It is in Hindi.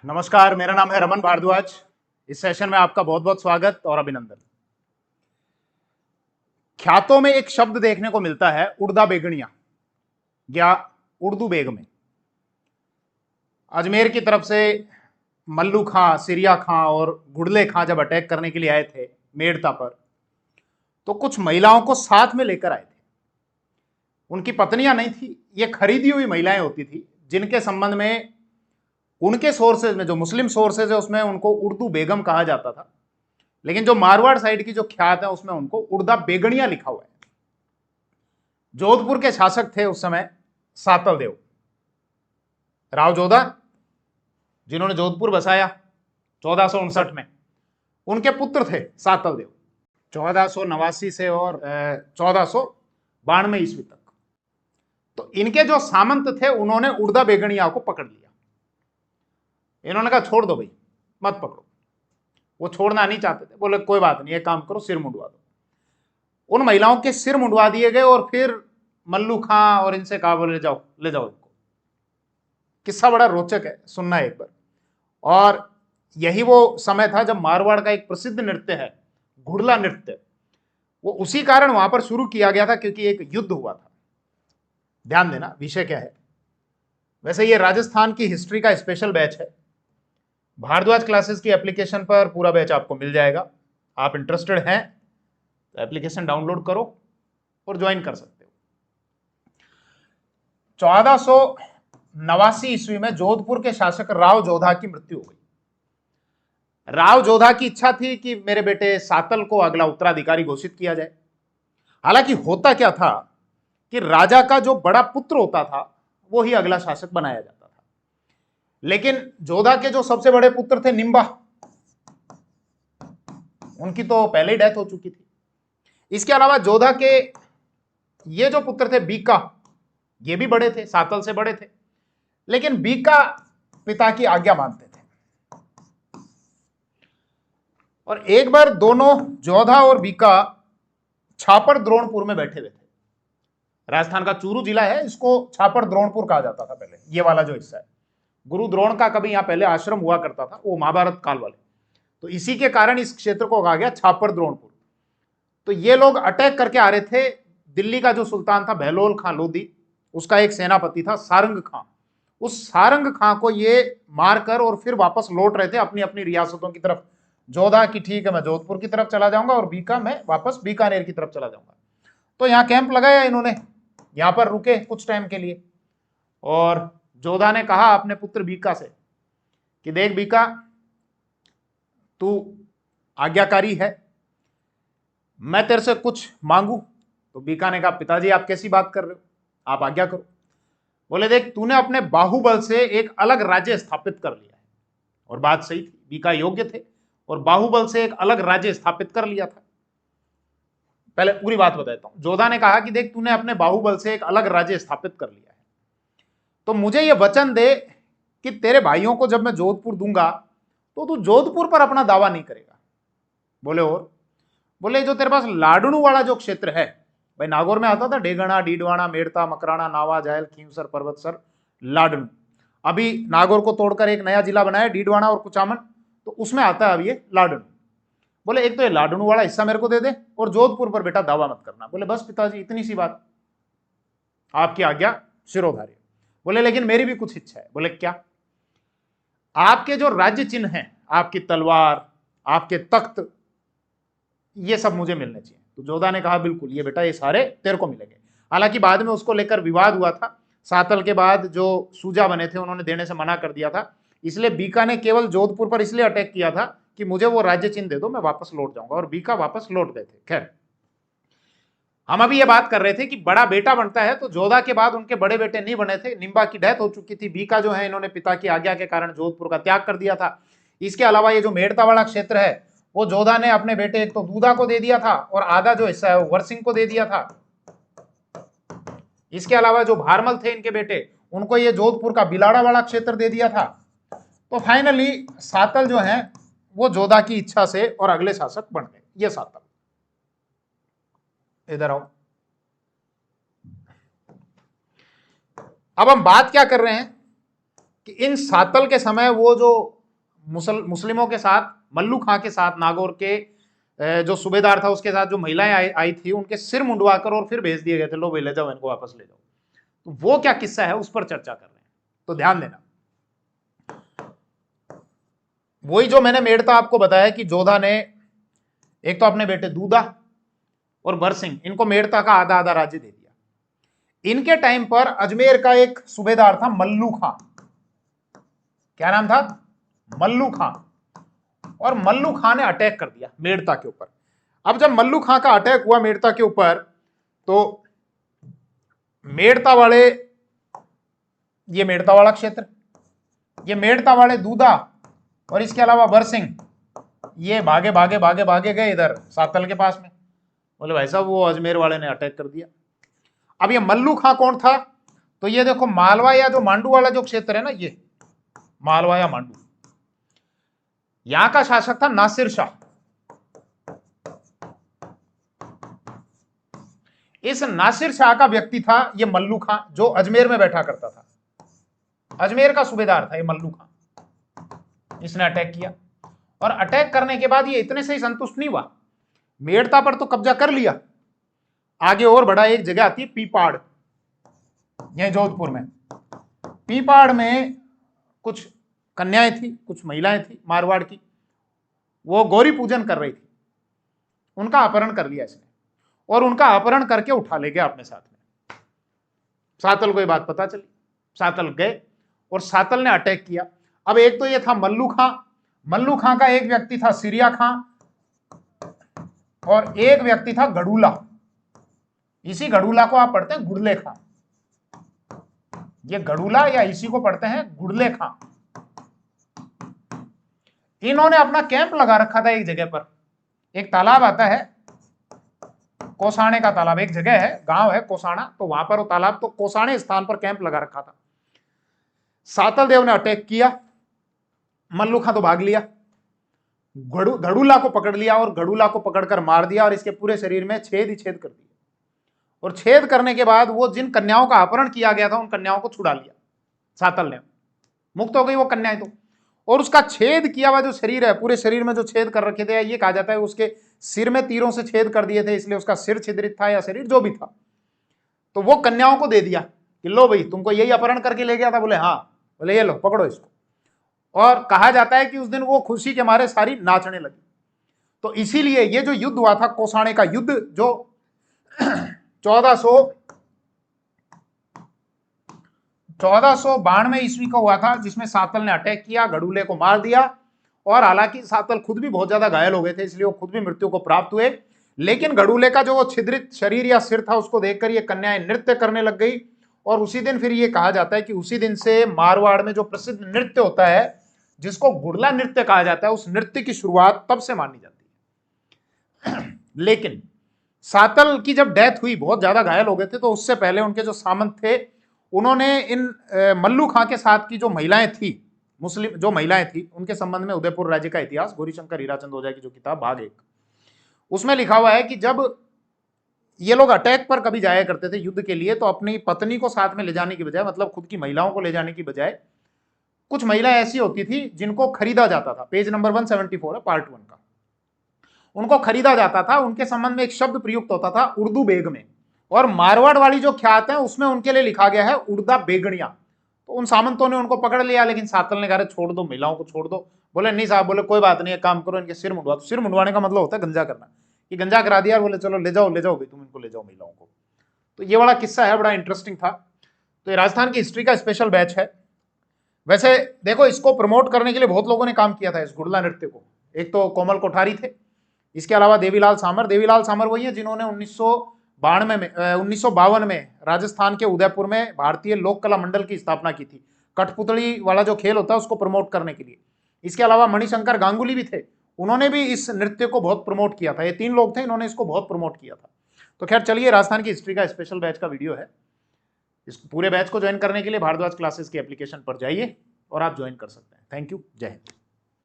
नमस्कार, मेरा नाम है रमन भारद्वाज। इस सेशन में आपका बहुत बहुत स्वागत और अभिनंदन। ख्यातों में एक शब्द देखने को मिलता है उड़दा बेगनिया या उर्दू बेग में। अजमेर की तरफ से मल्लू खां, सिरिया खां और गुड़ले खां जब अटैक करने के लिए आए थे मेड़ता पर, तो कुछ महिलाओं को साथ में लेकर आए थे। उनकी पत्नियां नहीं थी, ये खरीदी हुई महिलाएं होती थी जिनके संबंध में उनके सोर्सेज में, जो मुस्लिम सोर्सेज है उसमें उनको उर्दू बेगम कहा जाता था, लेकिन जो मारवाड़ साइड की जो ख्यात है उसमें उनको उड़दा बेगनिया लिखा हुआ है। जोधपुर के शासक थे उस समय सातल देव, राव जोधा, जिन्होंने जोधपुर बसाया 1459 में। उनके पुत्र थे सातल देव 1489 से और 1492 ईस्वी तक। तो इनके जो सामंत थे उन्होंने उड़दा बेगनिया को पकड़ लिया। इन्होंने कहा छोड़ दो भाई, मत पकड़ो। वो छोड़ना नहीं चाहते थे, बोले कोई बात नहीं, एक काम करो, सिर मुंडवा दो। उन महिलाओं के सिर मुंडवा दिए गए और फिर मल्लू खां और इनसे कहा, बोले ले जाओ इनको। किस्सा बड़ा रोचक है, सुनना एक बार। और यही वो समय था जब मारवाड़ का एक प्रसिद्ध नृत्य है घुड़ला नृत्य, वो उसी कारण वहां पर शुरू किया गया था क्योंकि एक युद्ध हुआ था। ध्यान देना विषय क्या है। वैसे ये राजस्थान की हिस्ट्री का स्पेशल बैच है। भारद्वाज क्लासेस की एप्लीकेशन पर पूरा बैच आपको मिल जाएगा। आप इंटरेस्टेड हैं तो एप्लीकेशन डाउनलोड करो और ज्वाइन कर सकते हो। 1489 ईस्वी में जोधपुर के शासक राव जोधा की मृत्यु हो गई। राव जोधा की इच्छा थी कि मेरे बेटे सातल को अगला उत्तराधिकारी घोषित किया जाए। हालांकि होता क्या था कि राजा का जो बड़ा पुत्र होता था वो ही अगला शासक बनाया जाता था, लेकिन जोधा के जो सबसे बड़े पुत्र थे निम्बा, उनकी तो पहले ही डेथ हो चुकी थी। इसके अलावा जोधा के ये जो पुत्र थे बीका, ये भी बड़े थे, सातल से बड़े थे, लेकिन बीका पिता की आज्ञा मानते थे। और एक बार दोनों जोधा और बीका छापर द्रोणपुर में बैठे हुए थे। राजस्थान का चूरू जिला है, इसको छापर द्रोणपुर कहा जाता था पहले, ये वाला जो हिस्सा है। गुरु द्रोण का कभी यहां पहले आश्रम हुआ करता था, वो महाभारत काल वाले, तो इसी के कारण इस क्षेत्र को कहा गया छापर द्रोणपुर। तो ये लोग अटैक करके आ रहे थे। दिल्ली का जो सुल्तान था बहलोल खां लोधी, उसका एक सेनापति था सारंग खां। उस सारंग खां को ये मारकर और फिर वापस लौट रहे थे अपनी अपनी रियासतों की तरफ। जोधा की ठीक है मैं जोधपुर की तरफ चला जाऊंगा और बीका मैं वापस बीकानेर की तरफ चला जाऊंगा। तो यहाँ कैंप लगाया इन्होंने, यहाँ पर रुके कुछ टाइम के लिए। और जोधा ने कहा अपने पुत्र बीका से कि देख बीका, तू आज्ञाकारी है, मैं तेरे से कुछ मांगू। तो बीका ने कहा पिताजी आप कैसी बात कर रहे हो, आप आज्ञा करो। बोले देख, तूने अपने बाहुबल से एक अलग राज्य स्थापित कर लिया है। और बात सही थी, बीका योग्य थे और बाहुबल से एक अलग राज्य स्थापित कर लिया था। पहले पूरी बात बताता हूं। जोधा ने कहा कि देख, तूने अपने बाहुबल से एक अलग राज्य स्थापित कर लिया है, तो मुझे यह वचन दे कि तेरे भाइयों को जब मैं जोधपुर दूंगा तो तू जोधपुर पर अपना दावा नहीं करेगा। बोले और? बोले जो तेरे पास लाडनू वाला जो क्षेत्र है, भाई नागौर में आता था डेगना, डीडवाना, मेड़ता, मकराना, नावा, जायल, खींवसर, पर्वतसर, लाडनू। अभी नागौर को तोड़कर एक नया जिला बनाया डीडवाना और कुचामन, तो उसमें आता है अब ये लाडनू। बोले एक तो ये लाडनू वाला हिस्सा मेरे को दे दे और जोधपुर पर बेटा दावा मत करना। बोले बस पिताजी इतनी सी बात, आपकी आज्ञा शिरोधार्य। बोले लेकिन मेरी भी कुछ इच्छा है। बोले क्या? आपके जो राज्य चिन्ह हैं, आपकी तलवार, आपके तख्त, ये सब मुझे मिलने चाहिए। तो जोधा ने कहा बिल्कुल, ये बेटा ये सारे तेरे को मिलेंगे। हालांकि बाद में उसको लेकर विवाद हुआ था। सातल के बाद जो सूजा बने थे उन्होंने देने से मना कर दिया था, इसलिए बीका ने केवल जोधपुर पर इसलिए अटैक किया था कि मुझे वो राज्य चिन्ह दे दो, मैं वापस लौट जाऊंगा। और बीका वापस लौट गए थे। खैर, हम अभी ये बात कर रहे थे कि बड़ा बेटा बनता है, तो जोधा के बाद उनके बड़े बेटे नहीं बने थे, निम्बा की डेथ हो चुकी थी। बीका जो है इन्होंने पिता की आज्ञा के कारण जोधपुर का त्याग कर दिया था। इसके अलावा ये जो मेड़ता वाला क्षेत्र है वो जोधा ने अपने बेटे एक तो दूधा को दे दिया था और आधा जो हिस्सा है वो वरसिंह को दे दिया था। इसके अलावा जो भारमल थे इनके बेटे, उनको ये जोधपुर का बिलाड़ा वाला क्षेत्र दे दिया था। तो फाइनली सातल जो है वो जोधा की इच्छा से और अगले शासक बन गए। ये सातल, इधर आओ। अब हम बात क्या कर रहे हैं कि इन सातल के समय वो जो मुस्लिमों के साथ, मल्लू खां के साथ, नागौर के जो सूबेदार था उसके साथ जो महिलाएं आई थी, उनके सिर मुंडवाकर और फिर भेज दिए गए थे, लो भाई ले जाओ इनको, वापस ले जाओ। तो वो क्या किस्सा है उस पर चर्चा कर रहे हैं, तो ध्यान देना। वही जो मैंने मेड़ता आपको बताया कि जोधा ने एक तो अपने बेटे दूधा और बरसिंह, इनको मेड़ता का आधा आधा राज्य दे दिया। इनके टाइम पर अजमेर का एक सूबेदार था मल्लू खां, क्या नाम था, मल्लू खां। और मल्लू खां ने अटैक कर दिया मेड़ता के ऊपर। अब जब मल्लू खां का अटैक हुआ मेड़ता के ऊपर, तो मेड़ता वाले, ये मेड़ता वाला क्षेत्र, ये मेड़ता वाले दूधा और इसके अलावा बरसिंह, ये भागे भागे भागे भागे गए इधर सातल के पास में। बोले भाई साहब वो अजमेर वाले ने अटैक कर दिया। अब ये मल्लू खां कौन था, तो ये देखो मालवा या जो मांडू वाला जो क्षेत्र है ना, ये मालवा या मांडू, यहां का शासक था नासिर शाह। इस नासिर शाह का व्यक्ति था ये मल्लू खां, जो अजमेर में बैठा करता था, अजमेर का सूबेदार था ये मल्लू खां। इसने अटैक किया और अटैक करने के बाद ये इतने से ही संतुष्ट नहीं हुआ, मेड़ता पर तो कब्जा कर लिया, आगे और बड़ा, एक जगह आती है पीपाड़, यह जोधपुर में। पीपाड़ में कुछ कन्याएं थी, कुछ महिलाएं थी मारवाड़ की, वो गौरी पूजन कर रही थी, उनका अपहरण कर लिया इसने और उनका अपहरण करके उठा ले गया अपने साथ में। सातल को ये बात पता चली, सातल गए और सातल ने अटैक किया। अब एक तो ये था मल्लू खां, मल्लू खां का एक व्यक्ति था सिरिया खां और एक व्यक्ति था गड़ूला। इसी गड़ूला को आप पढ़ते हैं गुड़ले खां, ये गड़ूला या इसी को पढ़ते हैं गुड़ले खां। इन्होंने अपना कैंप लगा रखा था एक जगह पर, एक तालाब आता है कोसाणे का तालाब, एक जगह है, गांव है कोसाणा, तो वहां पर वो तालाब, तो कोसाणे स्थान पर कैंप लगा रखा था। सातल देव ने अटैक किया, मल्लू खां तो भाग लिया, गड़ूला को पकड़ लिया और गड़ूला को पकड़कर मार दिया और इसके पूरे शरीर में छेद ही छेद कर दिए। और छेद करने के बाद वो जिन कन्याओं का अपहरण किया गया था उन कन्याओं को छुड़ा लिया सातल ने, मुक्त हो गई वो कन्याएं तो। और उसका छेद किया हुआ जो शरीर है, पूरे शरीर में जो छेद कर रखे थे, ये कहा जाता है उसके सिर में तीरों से छेद कर दिए थे, इसलिए उसका सिर छिद्रित था या शरीर जो भी था, तो वो कन्याओं को दे दिया कि लो भाई तुमको यही अपहरण करके ले गया था। बोले हाँ, बोले ये लो पकड़ो इसको। और कहा जाता है कि उस दिन वो खुशी के मारे सारी नाचने लगी। तो इसीलिए ये जो युद्ध हुआ था कोसाणे का युद्ध, जो 1492 ईस्वी का हुआ था, जिसमें सातल ने अटैक किया, गड़ूले को मार दिया। और हालांकि सातल खुद भी बहुत ज्यादा घायल हो गए थे, इसलिए वो खुद भी मृत्यु को प्राप्त हुए। लेकिन गड़ूले का जो वो छिद्रित शरीर या सिर था उसको देखकर ये कन्याएं नृत्य करने लग गई। और उसी दिन फिर ये कहा जाता है कि उसी दिन से मारवाड़ में जो प्रसिद्ध नृत्य होता है जिसको गुड़ला नृत्य कहा जाता है, उस नृत्य की शुरुआत तब से मानी जाती है। लेकिन सातल की जब डेथ हुई, बहुत ज्यादा घायल हो गए थे, तो उससे पहले उनके जो सामंत थे उन्होंने इन मल्लू खां के साथ की जो महिलाएं थी, मुस्लिम जो महिलाएं थी, उनके संबंध में उदयपुर राज्य का इतिहास, गौरीशंकर हीराचंद ओझा की जो किताब भाग 1, उसमें लिखा हुआ है कि जब ये लोग अटैक पर कभी जाया करते थे युद्ध के लिए, तो अपनी पत्नी को साथ में ले जाने की बजाय, मतलब खुद की महिलाओं को ले जाने की बजाय, कुछ महिलाएं ऐसी होती थी जिनको खरीदा जाता था। पेज नंबर 174 है पार्ट 1 का। उनको खरीदा जाता था, उनके संबंध में एक शब्द प्रयुक्त होता था उर्दू बेग में, और मारवाड़ वाली जो ख्यात है उसमें उनके लिए लिखा गया है उर्दा बेगड़िया। तो उन सामंतों ने उनको पकड़ लिया, लेकिन सातल ने कहा छोड़ दो, महिलाओं को छोड़ दो। बोले नहीं साहब, बोले कोई बात नहीं, एक काम करो, इनके सिर मुंडवा। तो सिर मुंडवाने का मतलब होता है गंजा करना, कि गंजा करा दिया। बोले चलो ले जाओ भाई, तुम इनको ले जाओ महिलाओं को। तो ये वाला किस्सा है, बड़ा इंटरेस्टिंग था। तो ये राजस्थान की हिस्ट्री का स्पेशल बैच है। वैसे देखो, इसको प्रमोट करने के लिए बहुत लोगों ने काम किया था, इस गुड़ला नृत्य को। एक तो कोमल कोठारी थे, इसके अलावा देवीलाल सामर। देवीलाल सामर वही है जिन्होंने 1952 में राजस्थान के उदयपुर में भारतीय लोक कला मंडल की स्थापना की थी, कठपुतली वाला जो खेल होता है उसको प्रमोट करने के लिए। इसके अलावा मणिशंकर गांगुली भी थे, उन्होंने भी इस नृत्य को बहुत प्रमोट किया था। ये 3 लोग थे, इन्होंने इसको बहुत प्रमोट किया था। तो खैर चलिए, राजस्थान की हिस्ट्री का स्पेशल बैच का वीडियो है। इस पूरे बैच को ज्वाइन करने के लिए भारद्वाज क्लासेस की एप्लीकेशन पर जाइए और आप ज्वाइन कर सकते हैं। थैंक यू, जय हिंद।